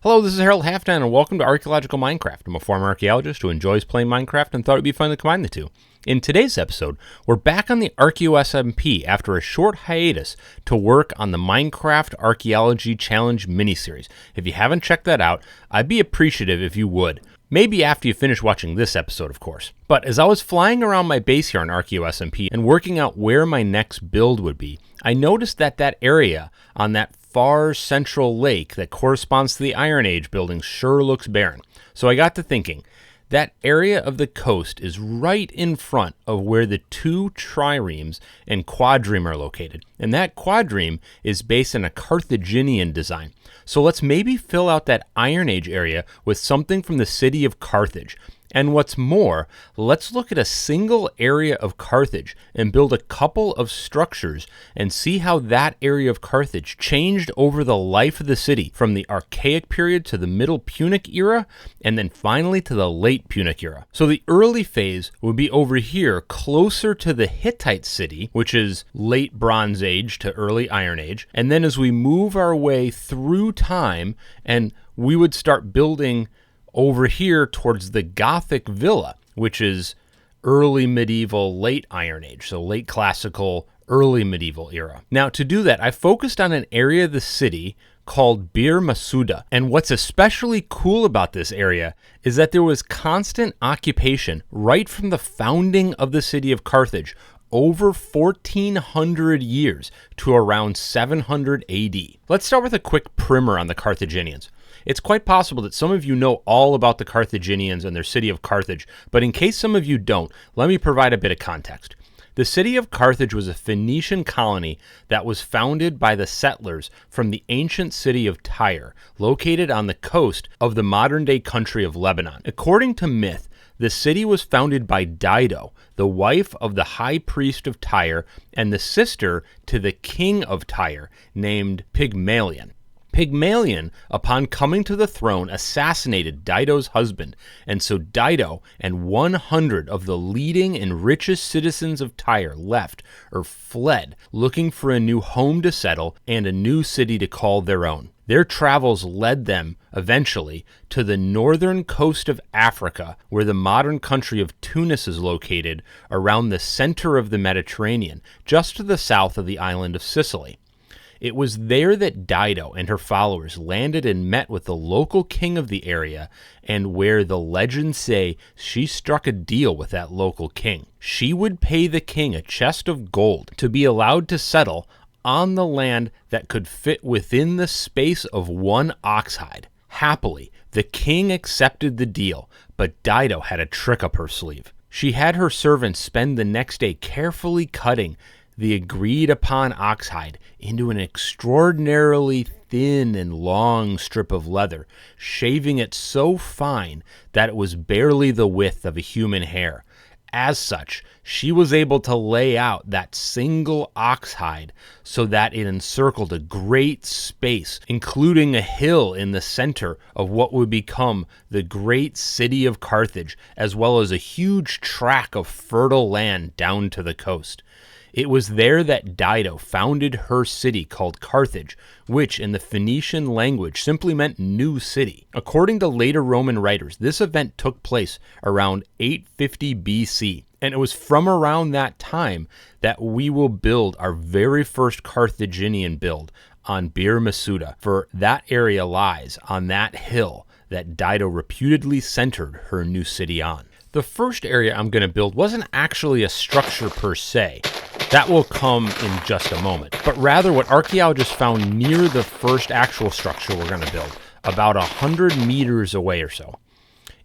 Hello, this is Harold Halfdan, and welcome to Archaeological Minecraft. I'm a former archaeologist who enjoys playing Minecraft and thought it would be fun to combine the two. In today's episode, we're back on the Archaeo SMP after a short hiatus to work on the Minecraft Archaeology Challenge miniseries. If you haven't checked that out, I'd be appreciative if you would. Maybe after you finish watching this episode, of course. But as I was flying around my base here on Archaeo SMP and working out where my next build would be, I noticed that area on that far central lake that corresponds to the Iron Age building sure looks barren. So I got to thinking, that area of the coast is right in front of where the two triremes and quadreme are located. And that quadreme is based on a Carthaginian design. So let's maybe fill out that Iron Age area with something from the city of Carthage. And what's more, let's look at a single area of Carthage and build a couple of structures and see how that area of Carthage changed over the life of the city from the Archaic period to the Middle Punic era and then finally to the Late Punic era. So the early phase would be over here closer to the Hittite city, which is Late Bronze Age to Early Iron Age. And then as we move our way through time, and we would start building over here towards the Gothic Villa, which is early medieval, late Iron Age, so late classical, early medieval era. Now, to do that, I focused on an area of the city called Bir Massouda. And what's especially cool about this area is that there was constant occupation right from the founding of the city of Carthage over 1,400 years to around 700 AD. Let's start with a quick primer on the Carthaginians. It's quite possible that some of you know all about the Carthaginians and their city of Carthage, but in case some of you don't, let me provide a bit of context. The city of Carthage was a Phoenician colony that was founded by the settlers from the ancient city of Tyre, located on the coast of the modern-day country of Lebanon. According to myth, the city was founded by Dido, the wife of the high priest of Tyre and the sister to the king of Tyre, named Pygmalion. Pygmalion, upon coming to the throne, assassinated Dido's husband, and so Dido and 100 of the leading and richest citizens of Tyre left or fled, looking for a new home to settle and a new city to call their own. Their travels led them, eventually, to the northern coast of Africa, where the modern country of Tunis is located, around the center of the Mediterranean, just to the south of the island of Sicily. It was there that Dido and her followers landed and met with the local king of the area, and where the legends say she struck a deal with that local king. She would pay the king a chest of gold to be allowed to settle on the land that could fit within the space of one ox hide. Happily, the king accepted the deal, but Dido had a trick up her sleeve. She had her servants spend the next day carefully cutting the agreed-upon oxhide into an extraordinarily thin and long strip of leather, shaving it so fine that it was barely the width of a human hair. As such, she was able to lay out that single oxhide so that it encircled a great space, including a hill in the center of what would become the great city of Carthage, as well as a huge tract of fertile land down to the coast. It was there that Dido founded her city called Carthage, which in the Phoenician language simply meant new city. According to later Roman writers, this event took place around 850 BC, and it was from around that time that we will build our very first Carthaginian build on Bir Massouda, for that area lies on that hill that Dido reputedly centered her new city on. The first area I'm going to build wasn't actually a structure per se. That will come in just a moment, but rather what archaeologists found near the first actual structure we're going to build, about 100 meters away or so.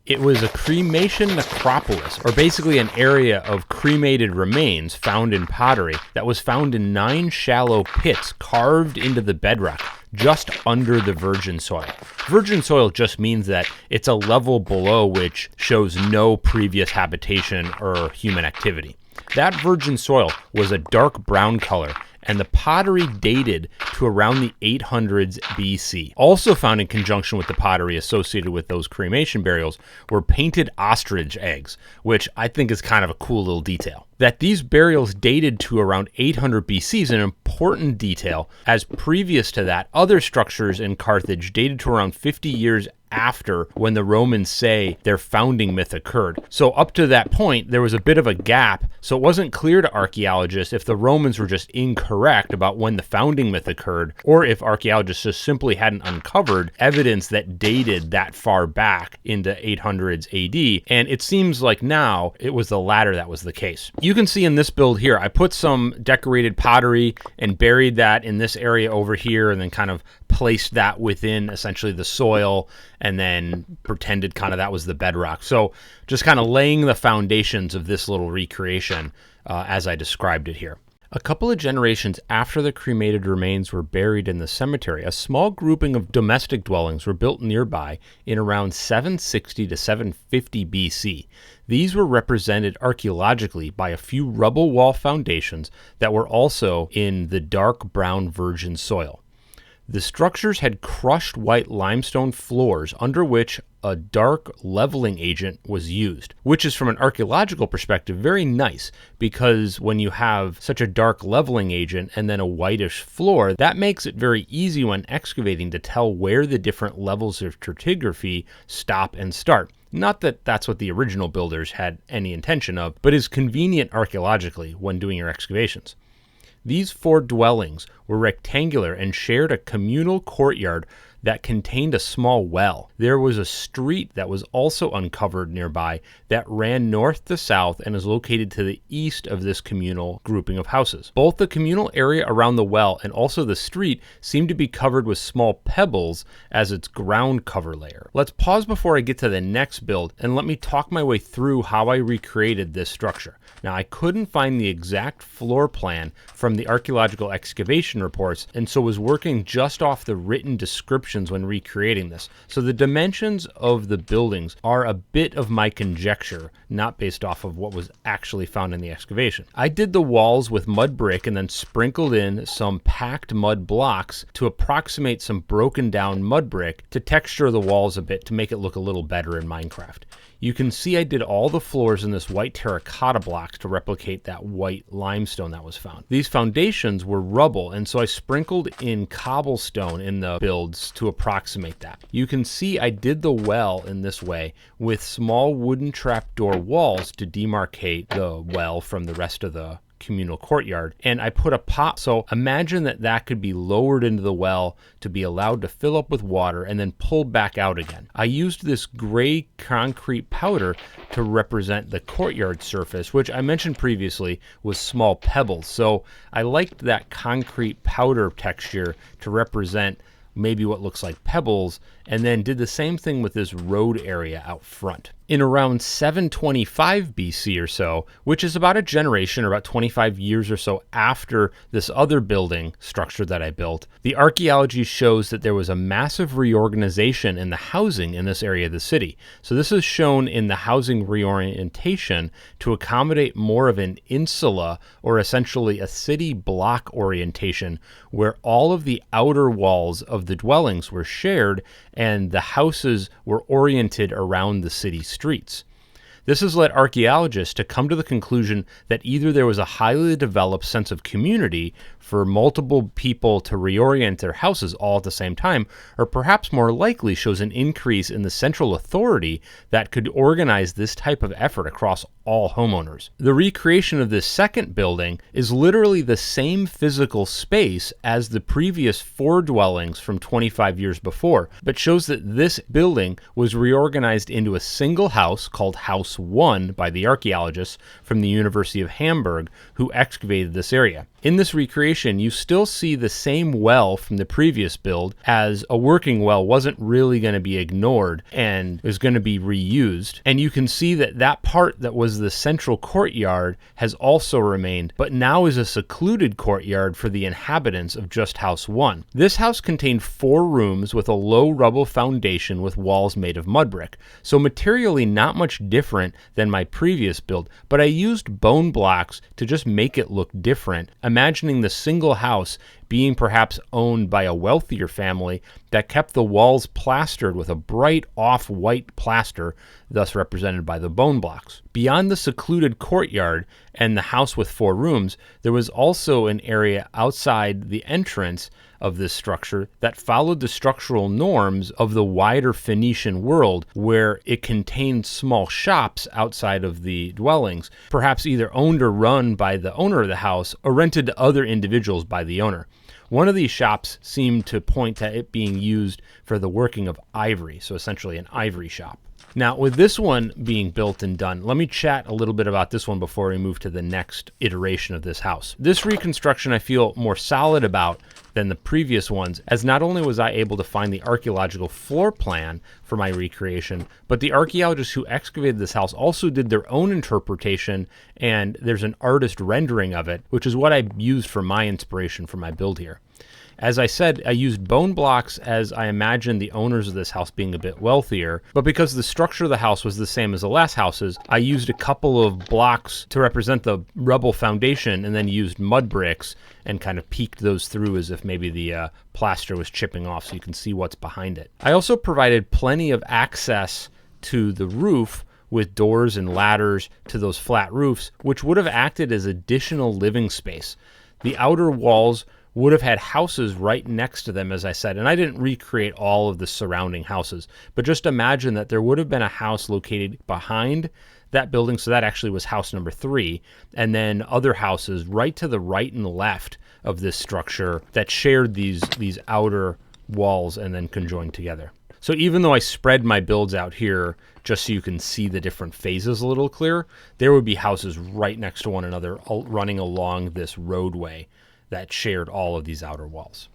It was a cremation necropolis, or basically an area of cremated remains found in pottery that was found in 9 shallow pits carved into the bedrock just under the virgin soil. Virgin soil just means that it's a level below which shows no previous habitation or human activity. That virgin soil was a dark brown color and the pottery dated to around the 800s BC. Also found in conjunction with the pottery associated with those cremation burials were painted ostrich eggs, which I think is kind of a cool little detail. That these burials dated to around 800 BC is an important detail, as previous to that, other structures in Carthage dated to around 50 years after when the Romans say their founding myth occurred. So up to that point, there was a bit of a gap, so it wasn't clear to archaeologists if the Romans were just incorrect about when the founding myth occurred, or if archaeologists just simply hadn't uncovered evidence that dated that far back into 800s AD, and it seems like now it was the latter that was the case. You can see in this build here, I put some decorated pottery and buried that in this area over here, and then kind of placed that within essentially the soil, and then pretended kind of that was the bedrock. So just kind of laying the foundations of this little recreation as I described it here. A couple of generations after the cremated remains were buried in the cemetery, a small grouping of domestic dwellings were built nearby in around 760 to 750 BC. These were represented archaeologically by a few rubble wall foundations that were also in the dark brown virgin soil. The structures had crushed white limestone floors under which a dark leveling agent was used, which is from an archaeological perspective very nice, because when you have such a dark leveling agent and then a whitish floor, that makes it very easy when excavating to tell where the different levels of stratigraphy stop and start. Not that that's what the original builders had any intention of, but is convenient archaeologically when doing your excavations. These 4 dwellings were rectangular and shared a communal courtyard that contained a small well. There was a street that was also uncovered nearby that ran north to south and is located to the east of this communal grouping of houses. Both the communal area around the well and also the street seem to be covered with small pebbles as its ground cover layer. Let's pause before I get to the next build and let me talk my way through how I recreated this structure. Now, I couldn't find the exact floor plan from the archaeological excavation reports, and so was working just off the written descriptions when recreating this. So the dimensions of the buildings are a bit of my conjecture, not based off of what was actually found in the excavation. I did the walls with mud brick and then sprinkled in some packed mud blocks to approximate some broken down mud brick to texture the walls a bit to make it look a little better in Minecraft. You can see I did all the floors in this white terracotta blocks to replicate that white limestone that was found. These foundations were rubble, and so I sprinkled in cobblestone in the builds to approximate that. You can see I did the well in this way with small wooden trapdoor walls to demarcate the well from the rest of the communal courtyard, and I put a pot, so imagine that could be lowered into the well to be allowed to fill up with water and then pulled back out again. I used this gray concrete powder to represent the courtyard surface, which I mentioned previously was small pebbles, so I liked that concrete powder texture to represent maybe what looks like pebbles, and then did the same thing with this road area out front. In around 725 BC or so, which is about a generation or about 25 years or so after this other building structure that I built, the archaeology shows that there was a massive reorganization in the housing in this area of the city. So this is shown in the housing reorientation to accommodate more of an insula, or essentially a city block orientation, where all of the outer walls of the dwellings were shared and the houses were oriented around the city streets. This has led archaeologists to come to the conclusion that either there was a highly developed sense of community for multiple people to reorient their houses all at the same time, or perhaps more likely shows an increase in the central authority that could organize this type of effort across all homeowners. The recreation of this second building is literally the same physical space as the previous 4 dwellings from 25 years before, but shows that this building was reorganized into a single house called House 1 by the archaeologists from the University of Hamburg who excavated this area. In this recreation, you still see the same well from the previous build, as a working well wasn't really going to be ignored and is going to be reused. And you can see that that part that was the central courtyard has also remained, but now is a secluded courtyard for the inhabitants of just House 1. This house contained 4 rooms with a low rubble foundation with walls made of mud brick, so materially not much different than my previous build, but I used bone blocks to just make it look different, imagining the single house being perhaps owned by a wealthier family that kept the walls plastered with a bright off-white plaster, thus represented by the bone blocks. Beyond the secluded courtyard and the house with 4 rooms, there was also an area outside the entrance of this structure that followed the structural norms of the wider Phoenician world, where it contained small shops outside of the dwellings, perhaps either owned or run by the owner of the house or rented to other individuals by the owner. One of these shops seemed to point to it being used for the working of ivory, so essentially an ivory shop. Now, with this one being built and done, let me chat a little bit about this one before we move to the next iteration of this house. This reconstruction I feel more solid about than the previous ones, as not only was I able to find the archaeological floor plan for my recreation, but the archaeologists who excavated this house also did their own interpretation, and there's an artist rendering of it, which is what I used for my inspiration for my build here. As I said, I used bone blocks as I imagined the owners of this house being a bit wealthier, but because the structure of the house was the same as the last houses, I used a couple of blocks to represent the rubble foundation and then used mud bricks and kind of peeked those through as if maybe the plaster was chipping off so you can see what's behind it. I also provided plenty of access to the roof with doors and ladders to those flat roofs, which would have acted as additional living space. The outer walls would have had houses right next to them, as I said, and I didn't recreate all of the surrounding houses, but just imagine that there would have been a house located behind that building, so that actually was house number 3, and then other houses right to the right and left of this structure that shared these outer walls and then conjoined together. So even though I spread my builds out here just so you can see the different phases a little clearer, there would be houses right next to one another running along this roadway that shared all of these outer walls.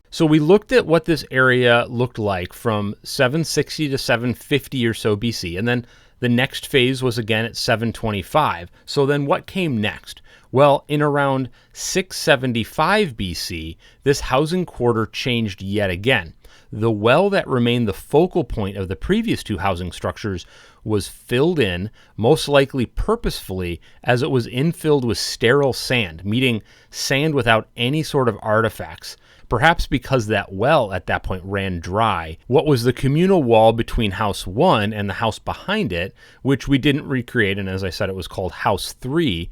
So we looked at what this area looked like from 760 to 750 or so BC, and then the next phase was again at 725. So then what came next? Well, in around 675 BC, this housing quarter changed yet again. The well that remained the focal point of the previous 2 housing structures was filled in, most likely purposefully, as it was infilled with sterile sand, meaning sand without any sort of artifacts. Perhaps because that well at that point ran dry. What was the communal wall between House 1 and the house behind it, which we didn't recreate, and as I said, it was called House 3,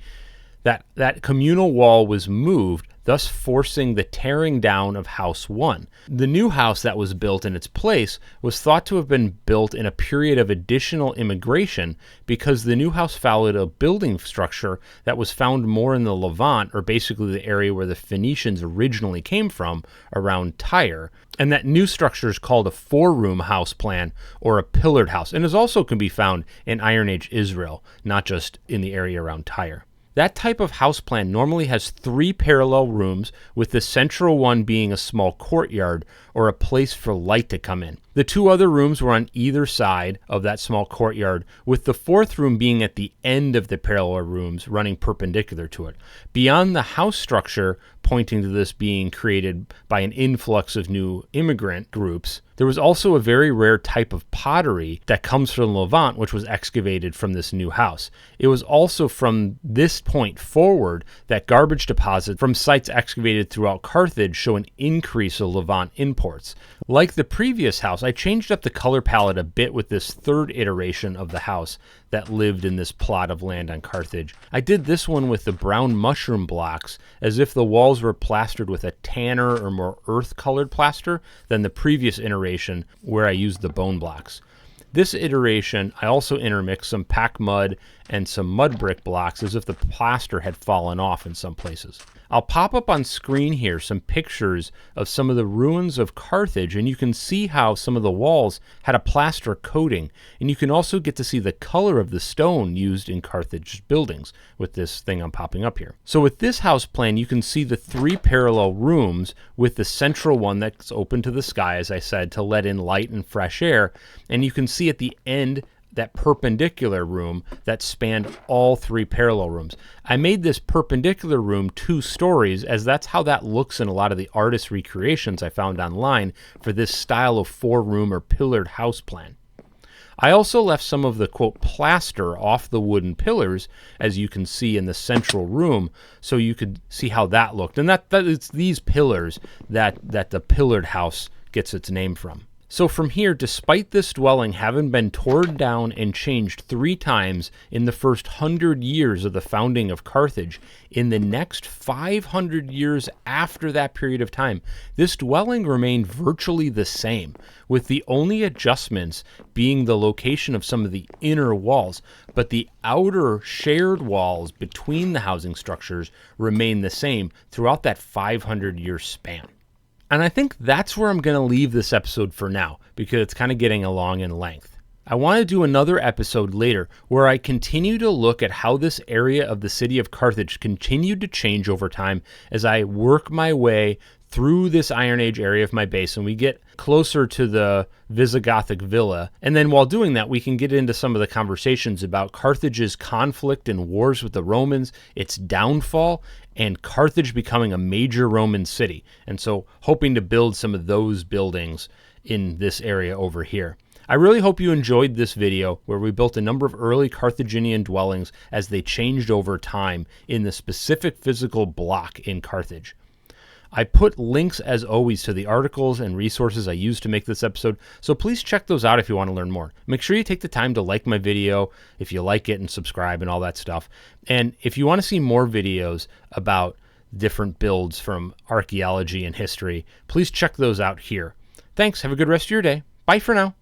that communal wall was moved, thus forcing the tearing down of House 1. The new house that was built in its place was thought to have been built in a period of additional immigration because the new house followed a building structure that was found more in the Levant, or basically the area where the Phoenicians originally came from, around Tyre. And that new structure is called a 4-room house plan or a pillared house, and is also can be found in Iron Age Israel, not just in the area around Tyre. That type of house plan normally has 3 parallel rooms, with the central one being a small courtyard or a place for light to come in. The 2 other rooms were on either side of that small courtyard, with the 4th room being at the end of the parallel rooms running perpendicular to it. Beyond the house structure, pointing to this being created by an influx of new immigrant groups, there was also a very rare type of pottery that comes from Levant, which was excavated from this new house. It was also from this point forward that garbage deposits from sites excavated throughout Carthage show an increase of Levant imports. Like the previous house, I changed up the color palette a bit with this 3rd iteration of the house that lived in this plot of land on Carthage. I did this one with the brown mushroom blocks, as if the walls were plastered with a tanner or more earth-colored plaster than the previous iteration where I used the bone blocks. This iteration, I also intermixed some packed mud and some mud brick blocks as if the plaster had fallen off in some places. I'll pop up on screen here some pictures of some of the ruins of Carthage, and you can see how some of the walls had a plaster coating, and you can also get to see the color of the stone used in Carthage buildings with this thing I'm popping up here. So with this house plan, you can see the 3 parallel rooms with the central one that's open to the sky, as I said, to let in light and fresh air, and you can see at the end that perpendicular room that spanned all 3 parallel rooms. I made this perpendicular room 2 stories, as that's how that looks in a lot of the artist recreations I found online for this style of 4-room or pillared house plan. I also left some of the, quote, plaster off the wooden pillars, as you can see in the central room, so you could see how that looked. And that it's these pillars that the pillared house gets its name from. So from here, despite this dwelling having been torn down and changed 3 times in the first 100 years of the founding of Carthage, in the next 500 years after that period of time, this dwelling remained virtually the same, with the only adjustments being the location of some of the inner walls, but the outer shared walls between the housing structures remain the same throughout that 500-year span. And I think that's where I'm going to leave this episode for now, because it's kind of getting along in length. I want to do another episode later where I continue to look at how this area of the city of Carthage continued to change over time as I work my way through this Iron Age area of my base and we get closer to the Visigothic villa. And then while doing that, we can get into some of the conversations about Carthage's conflict and wars with the Romans, its downfall, and Carthage becoming a major Roman city. And so hoping to build some of those buildings in this area over here. I really hope you enjoyed this video where we built a number of early Carthaginian dwellings as they changed over time in the specific physical block in Carthage. I put links, as always, to the articles and resources I used to make this episode, so please check those out if you want to learn more. Make sure you take the time to like my video if you like it and subscribe and all that stuff. And if you want to see more videos about different builds from archaeology and history, please check those out here. Thanks. Have a good rest of your day. Bye for now.